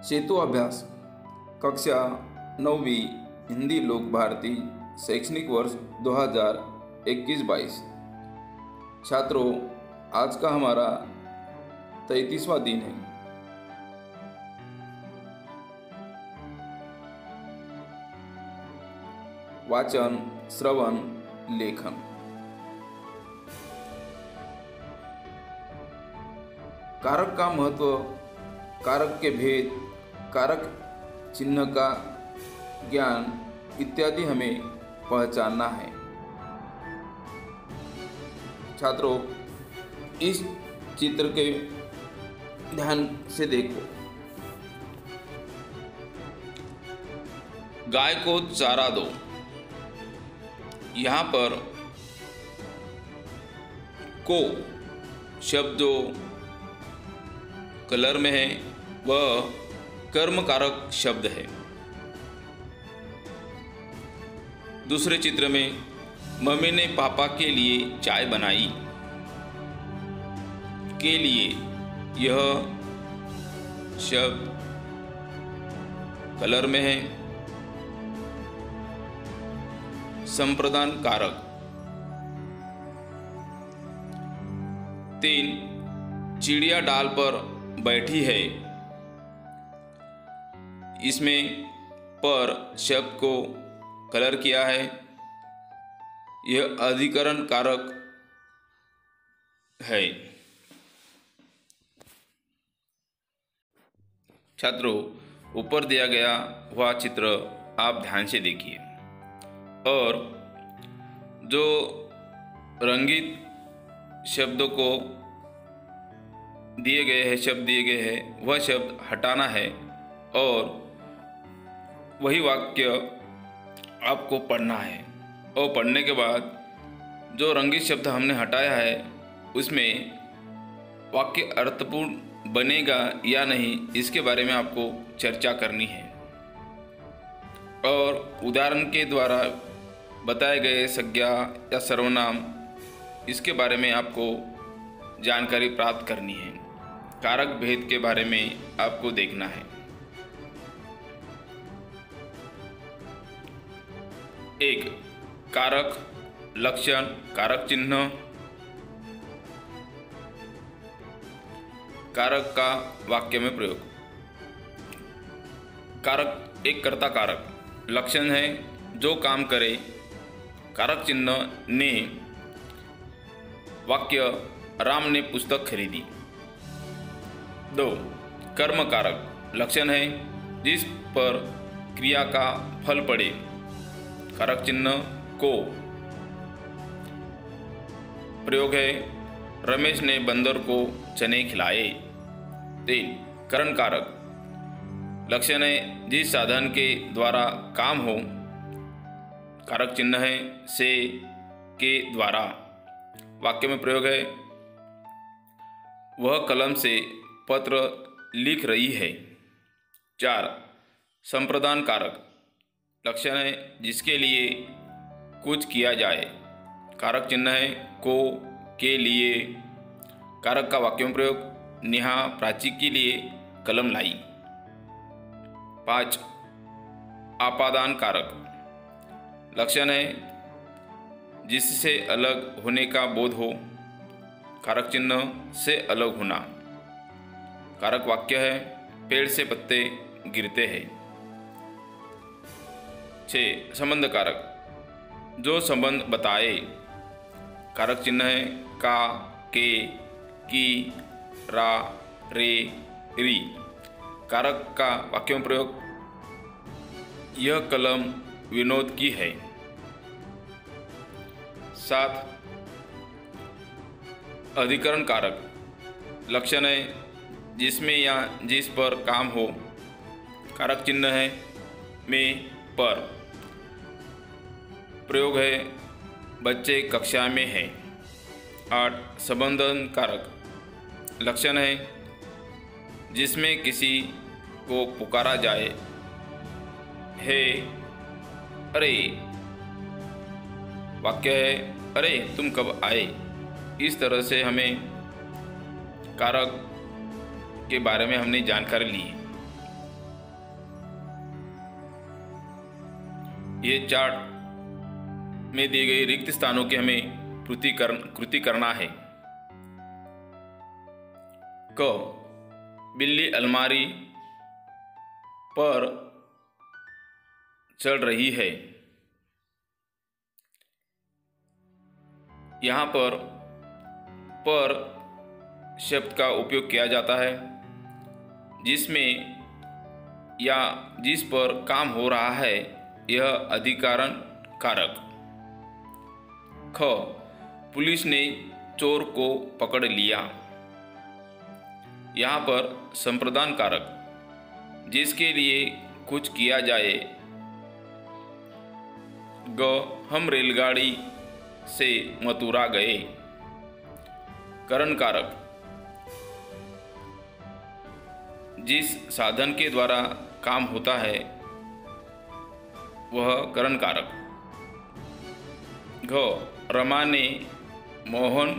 सेतु अभ्यास कक्षा 9वीं हिंदी लोक भारती शैक्षणिक वर्ष 2021-22। छात्रों, आज का हमारा 33वां दिन है। वाचन, श्रवण, लेखन। कारक का महत्व, कारक के भेद, कारक चिन्ह का ज्ञान इत्यादि हमें पहचानना है। छात्रों, इस चित्र के ध्यान से देखो। गाय को चारा दो। यहाँ पर को शब्द जो कलर में है वह कर्मकारक शब्द है। दूसरे चित्र में मम्मी ने पापा के लिए चाय बनाई। के लिए यह शब्द कलर में है संप्रदान कारक। 3 चिड़िया डाल पर बैठी है। इसमें पर शब्द को कलर किया है। यह अधिकरण कारक है। छात्रों, ऊपर दिया गया हुआ चित्र आप ध्यान से देखिए और जो रंगित शब्दों को दिए गए हैं, शब्द दिए गए हैं, वह शब्द हटाना है और वही वाक्य आपको पढ़ना है। और पढ़ने के बाद जो रंगित शब्द हमने हटाया है उसमें वाक्य अर्थपूर्ण बनेगा या नहीं, इसके बारे में आपको चर्चा करनी है और उदाहरण के द्वारा बताए गए संज्ञा या सर्वनाम, इसके बारे में आपको जानकारी प्राप्त करनी है। कारक भेद के बारे में आपको देखना है। 1 कारक, लक्षण, कारक चिन्ह। कारक का वाक्य में प्रयोग। कारक एक कर्ता कारक, लक्षण है जो काम करे। कारक चिन्ह ने, वाक्य राम ने पुस्तक खरीदी। 2 कर्म कारक, लक्षण है जिस पर क्रिया का फल पड़े। कारक चिन्ह को। प्रयोग है रमेश ने बंदर को चने खिलाए। 3 करण कारक, लक्षण है जिस साधन के द्वारा काम हो। कारक चिन्ह है से, के द्वारा। वाक्य में प्रयोग है वह कलम से पत्र लिख रही है। 4 संप्रदान कारक, लक्षण है जिसके लिए कुछ किया जाए। कारक चिन्ह है को, के लिए। कारक का वाक्य में प्रयोग। नेहा प्राची के लिए कलम लाई। 5 आपादान कारक, लक्षण है जिससे अलग होने का बोध हो। कारक चिन्ह से अलग होना। कारक वाक्य है पेड़ से पत्ते गिरते हैं। 6 संबंध कारक, जो संबंध बताए। कारक चिन्ह है का, के, की, रा, रे, री। कारक का वाक्य में प्रयोग। यह कलम विनोद की है। 7 अधिकरण कारक, लक्षण है जिसमें या जिस पर काम हो। कारक चिन्ह है में, पर। प्रयोग है बच्चे कक्षा में है। 8 संबंधन कारक, लक्षण है जिसमें किसी को पुकारा जाए। हे, अरे। वाक्य है अरे तुम कब आए। इस तरह से हमें कारक के बारे में हमने जानकारी ली। ये चार्ट में दिए गए रिक्त स्थानों की हमें कृति करना है। क, बिल्ली अलमारी पर चढ़ रही है। यहाँ पर शब्द का उपयोग किया जाता है जिसमें या जिस पर काम हो रहा है यह अधिकरण कारक। ख, पुलिस ने चोर को पकड़ लिया। यहाँ पर संप्रदान कारक जिसके लिए कुछ किया जाए। ग, हम रेलगाड़ी से मथुरा गए। करण कारक जिस साधन के द्वारा काम होता है वह करण कारक। घ, रमा ने मोहन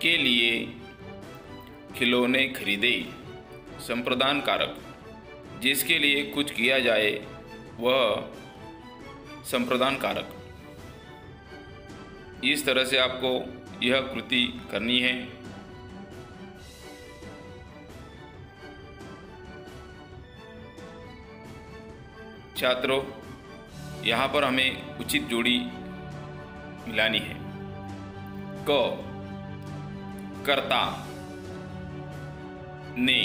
के लिए खिलौने खरीदे। संप्रदान कारक जिसके लिए कुछ किया जाए वह संप्रदान कारक। इस तरह से आपको यह कृति करनी है। छात्रों, यहाँ पर हमें उचित जोड़ी मिलानी है। क, कर्ता ने।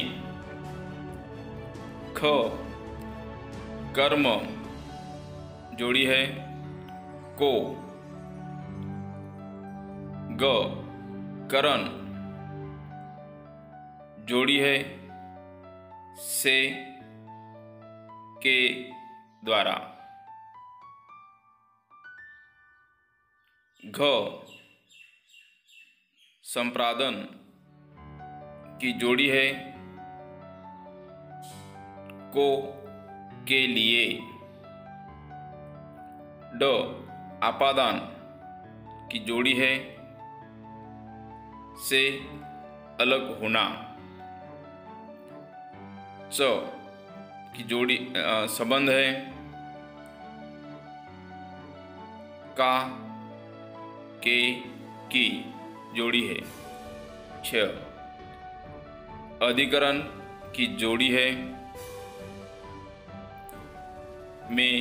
ख, कर्म जोड़ी है को। ग, करण जोड़ी है से के द्वारा। घ, संप्रादन की जोड़ी है को के लिए। ड, आपादान की जोड़ी है से अलग होना। च की जोड़ी संबंध है का के की जोड़ी है। छ, अधिकरण की जोड़ी है में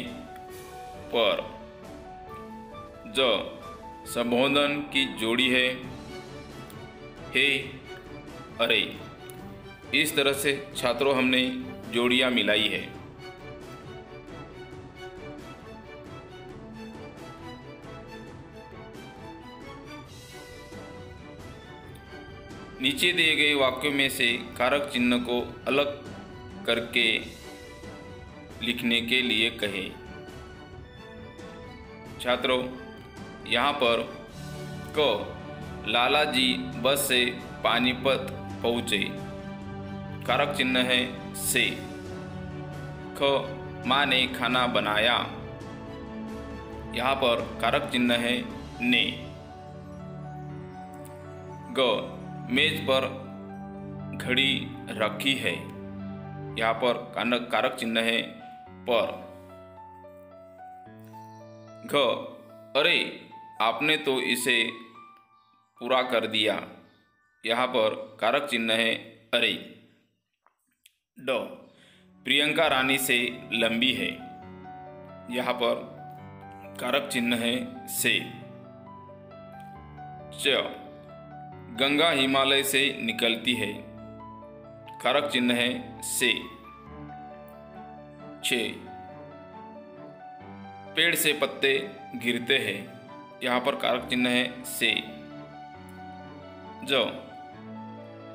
पर। ज, संबोधन की जोड़ी है हे अरे। इस तरह से छात्रों हमने जोड़ियां मिलाई है। नीचे दिए गए वाक्यों में से कारक चिन्ह को अलग करके लिखने के लिए कहें। छात्रों, यहाँ पर क, लाला जी बस से पानीपत पहुँचे। कारक चिन्ह है से। ख, माँ ने खाना बनाया। यहाँ पर कारक चिन्ह है ने। ग, मेज पर घड़ी रखी है। यहाँ पर कारक चिन्ह है पर। घ, अरे आपने तो इसे पूरा कर दिया। यहाँ पर कारक चिन्ह है अरे। ड, प्रियंका रानी से लंबी है। यहाँ पर कारक चिन्ह है से। च, गंगा हिमालय से निकलती है। कारक चिन्ह है से। छ, पेड़ से पत्ते गिरते हैं। यहाँ पर कारक चिन्ह है से। ज,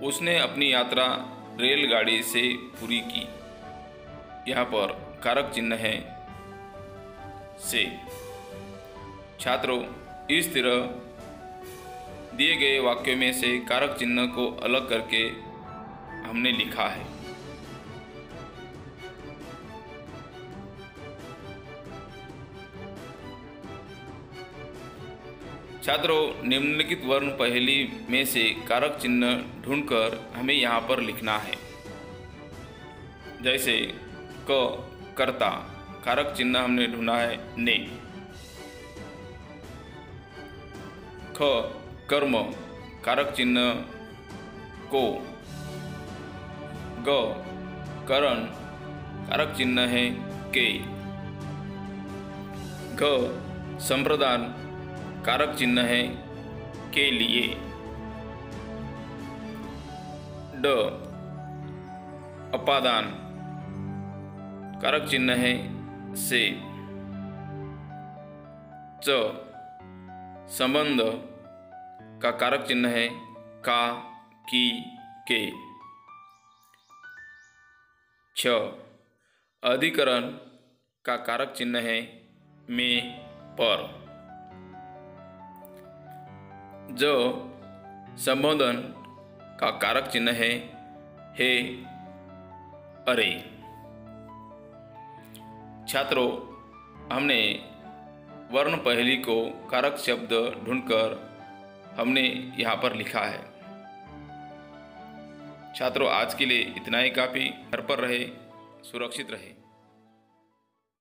उसने अपनी यात्रा रेलगाड़ी से पूरी की। यहाँ पर कारक चिन्ह है से। छात्रों, इस तरह दिए गए वाक्यों में से कारक चिन्ह को अलग करके हमने लिखा है। छात्रों, निम्नलिखित वर्ण पहेली में से कारक चिन्ह ढूंढकर हमें यहाँ पर लिखना है। जैसे क, कर्ता, कारक चिन्ह हमने ढूंढा है ने। ख कर्म कारक चिन्ह को। ग करण कारक चिन्ह है के। घ संप्रदान कारक चिन्ह है के लिए। ड अपादान कारक चिन्ह है से। च संबंध का कारक चिन्ह है का, की, के। छ अधिकरण का कारक चिन्ह है में, पर। ज संबोधन का कारक चिन्ह है हे, अरे। छात्रों, हमने वर्ण पहेली को कारक शब्द ढूंढकर हमने यहाँ पर लिखा है। छात्रों, आज के लिए इतना ही काफ़ी। घर पर रहे, सुरक्षित रहे।